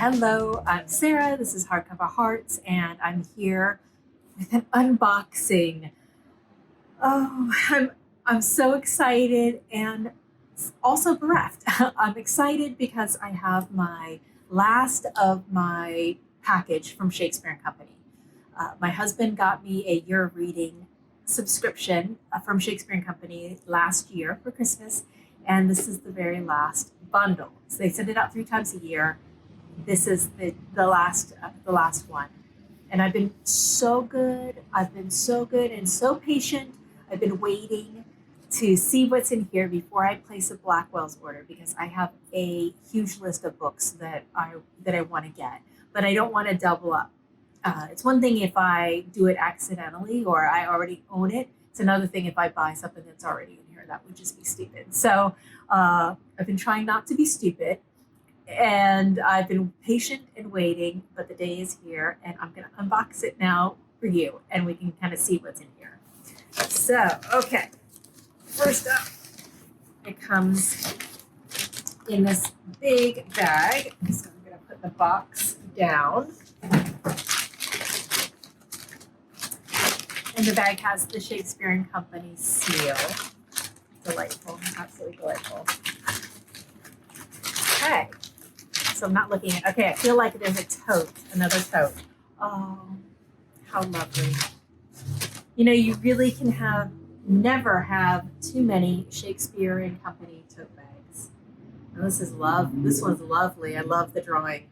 Hello, I'm Sarah. This is Hardcover Hearts, and I'm here with an unboxing. I'm so excited and also bereft. I'm excited because I have my last of my package from Shakespeare and Company. My husband got me a year of reading subscription from Shakespeare and Company last year for Christmas, and this is the very last bundle. So they send it out 3 times a year. This is the last one, and I've been so good. I've been so good and so patient. I've been waiting to see what's in here before I place a Blackwell's order because I have a huge list of books that I want to get, but I don't want to double up. It's one thing if I do it accidentally or I already own it. It's another thing if I buy something that's already in here. That would just be stupid. So I've been trying not to be stupid, and I've been patient and waiting, but the day is here, and I'm going to unbox it now for you, and we can kind of see what's in here. So, okay, first up, it comes in this big bag. So I'm going to put the box down. And the bag has the Shakespeare and Company seal. Delightful, absolutely delightful. Okay. So I'm not looking at, okay, I feel like there's a tote, another tote. Oh, how lovely. You know, you really can never have too many Shakespeare and Company tote bags. And this one's lovely. I love the drawing.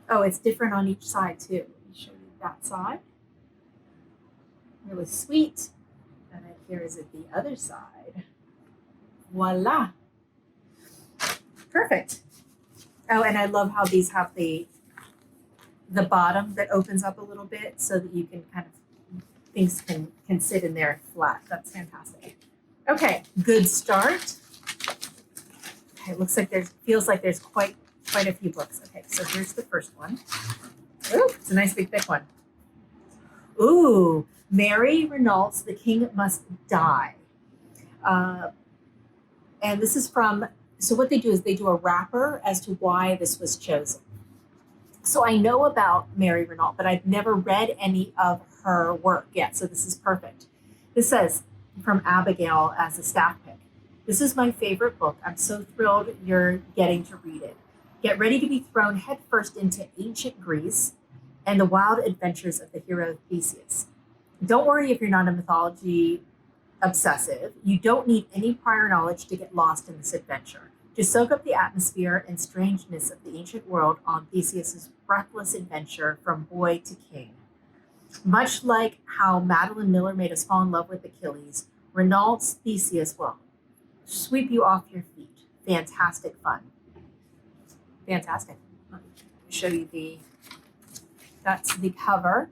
Oh, it's different on each side too. Let me show you that side. Really sweet. And then here is it the other side. Voila. Perfect. Oh, and I love how these have the bottom that opens up a little bit so that you can kind of, things can sit in there flat. That's fantastic. Okay, good start. Okay, it looks like feels like there's quite a few books. Okay, so here's the first one. Ooh, it's a nice big thick one. Ooh, Mary Renault's The King Must Die. And this is from, so what they do is they do a wrapper as to why this was chosen. So I know about Mary Renault, but I've never read any of her work yet. So this is perfect. This says, from Abigail as a staff pick. This is my favorite book. I'm so thrilled you're getting to read it. Get ready to be thrown headfirst into ancient Greece and the wild adventures of the hero Theseus. Don't worry if you're not a mythology obsessive. You don't need any prior knowledge to get lost in this adventure. Just soak up the atmosphere and strangeness of the ancient world on Theseus's breathless adventure from boy to king. Much like how Madeline Miller made us fall in love with Achilles, Renault's Theseus will sweep you off your feet. Fantastic fun. Fantastic. Let me show you that's the cover.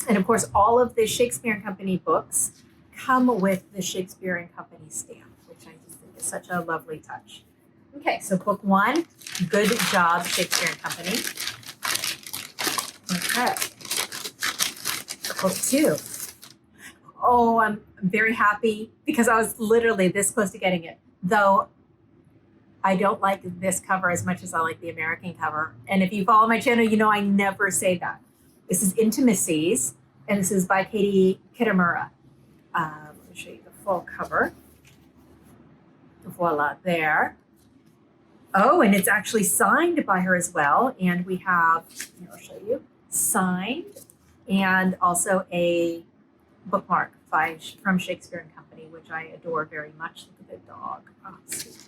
And of course, all of the Shakespeare and Company books come with the Shakespeare and Company stamp, which I just think is such a lovely touch. Okay, so book one, good job, Shakespeare and Company. Okay, book two. Oh, I'm very happy because I was literally this close to getting it, though I don't like this cover as much as I like the American cover. And if you follow my channel, you know I never say that. This is Intimacies, and this is by Katie Kitamura. Let me show you the full cover. Voila, there. Oh, and it's actually signed by her as well. And we have, here, I'll show you, signed, and also a bookmark from Shakespeare and Company, which I adore very much. Look at the dog. Oh, sweet.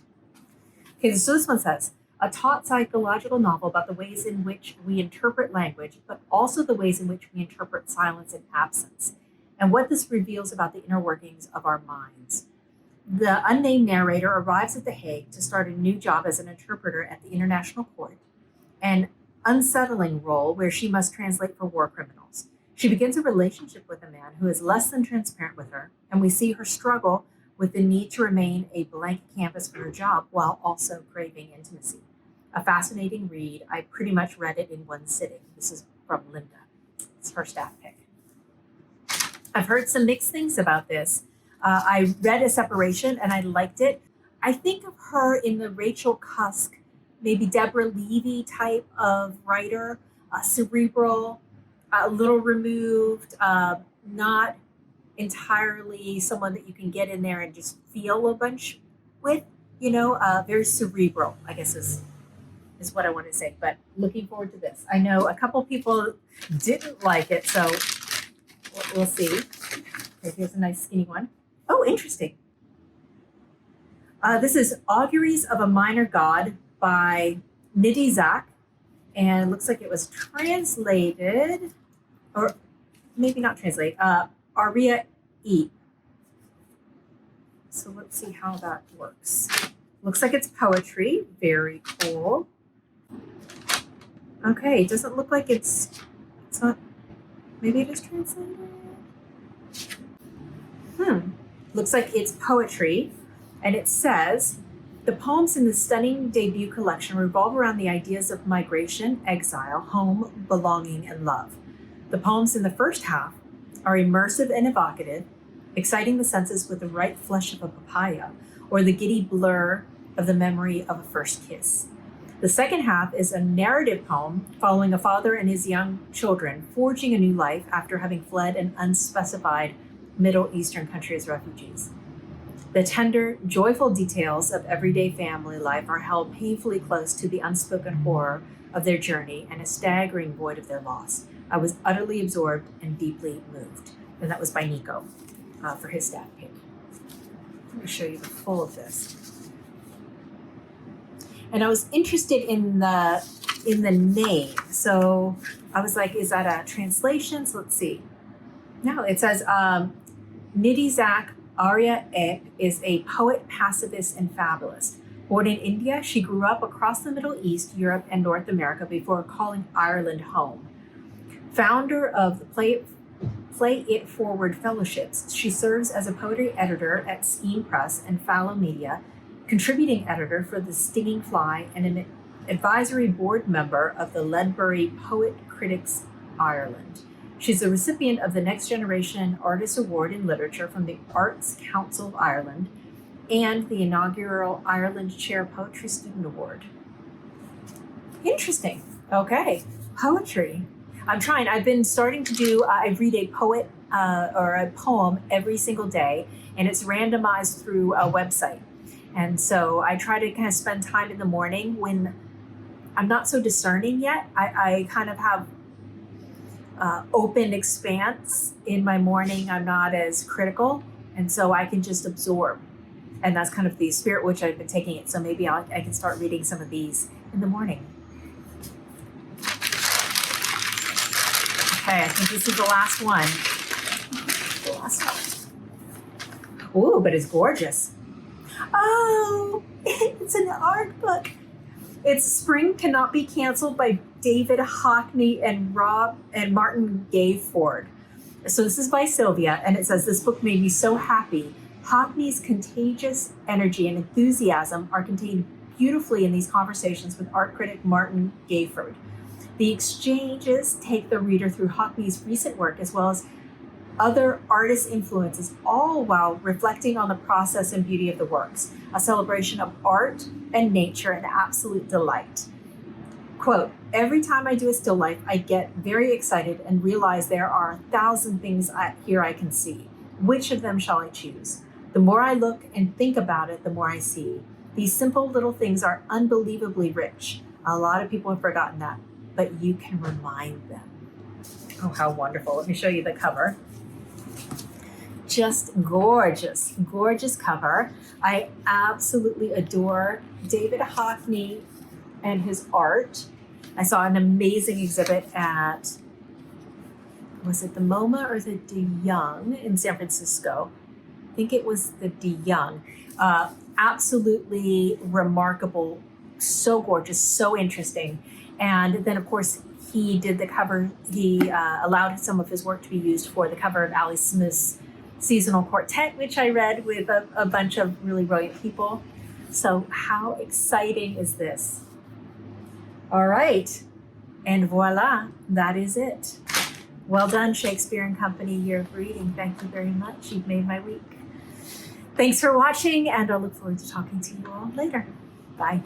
Okay, so this one says, a taut psychological novel about the ways in which we interpret language, but also the ways in which we interpret silence and absence, and what this reveals about the inner workings of our minds. The unnamed narrator arrives at The Hague to start a new job as an interpreter at the International Court, an unsettling role where she must translate for war criminals. She begins a relationship with a man who is less than transparent with her, and we see her struggle with the need to remain a blank canvas for her job while also craving intimacy. A fascinating read. I pretty much read it in one sitting. This is from Linda. It's her staff pick. I've heard some mixed things about this. I read A Separation and I liked it. I think of her in the Rachel Cusk maybe Deborah Levy type of writer, cerebral, a little removed, not entirely someone that you can get in there and just feel a bunch with, very cerebral, I guess is what I want to say. But looking forward to this. I know a couple people didn't like it, so we'll see. Okay, here's a nice skinny one. Oh, interesting. This is Auguries of a Minor God by Nidhi Zak, and looks like it was translated, or maybe not translated, Aria E. So let's see how that works. Looks like it's poetry. Very cool. Okay, it doesn't look like it's not, maybe it is translated. Looks like it's poetry, and it says, the poems in the stunning debut collection revolve around the ideas of migration, exile, home, belonging, and love. The poems in the first half are immersive and evocative, exciting the senses with the ripe flesh of a papaya, or the giddy blur of the memory of a first kiss. The second half is a narrative poem following a father and his young children forging a new life after having fled an unspecified Middle Eastern country as refugees. The tender, joyful details of everyday family life are held painfully close to the unspoken horror of their journey and a staggering void of their loss. I was utterly absorbed and deeply moved. And that was by Nico for his stat pick. Let me show you the full of this. And I was interested in the name. So I was like, is that a translation? So let's see. No, it says Nidhi Zak Arya Ek is a poet, pacifist, and fabulist. Born in India, she grew up across the Middle East, Europe, and North America before calling Ireland home. Founder of the Play It Forward Fellowships, she serves as a poetry editor at Scheme Press and Fallow Media, contributing editor for The Stinging Fly, and an advisory board member of the Ledbury Poet Critics Ireland. She's a recipient of the Next Generation Artist Award in Literature from the Arts Council of Ireland and the inaugural Ireland Chair Poetry Student Award. Interesting. Okay. Poetry. I've been starting to do, I read a poet or a poem every single day, and it's randomized through a website. And so I try to kind of spend time in the morning when I'm not so discerning yet. I kind of have open expanse in my morning. I'm not as critical, and so I can just absorb. And that's kind of the spirit which I've been taking it. So maybe I can start reading some of these in the morning. Okay, I think this is the last one. The last one. Ooh, but it's gorgeous. Oh, it's an art book. It's Spring Cannot Be Canceled by David Hockney and Martin Gayford. So this is by Sylvia, and it says, this book made me so happy. Hockney's contagious energy and enthusiasm are contained beautifully in these conversations with art critic Martin Gayford. The exchanges take the reader through Hockney's recent work as well as other artist influences, all while reflecting on the process and beauty of the works, a celebration of art and nature, an absolute delight. Quote, every time I do a still life, I get very excited and realize there are 1,000 things here I can see. Which of them shall I choose? The more I look and think about it, the more I see. These simple little things are unbelievably rich. A lot of people have forgotten that, but you can remind them. Oh, how wonderful. Let me show you the cover. Just gorgeous, gorgeous cover. I absolutely adore David Hockney and his art. I saw an amazing exhibit at, was it the MoMA or the De Young in San Francisco? I think it was the De Young. Absolutely remarkable, so gorgeous, so interesting. And then, of course, he did the cover. He allowed some of his work to be used for the cover of Ali Smith's Seasonal Quartet, which I read with a bunch of really brilliant people. So how exciting is this? All right. And voila, that is it. Well done, Shakespeare and Company Year of Reading. Thank you very much. You've made my week. Thanks for watching, and I look forward to talking to you all later. Bye.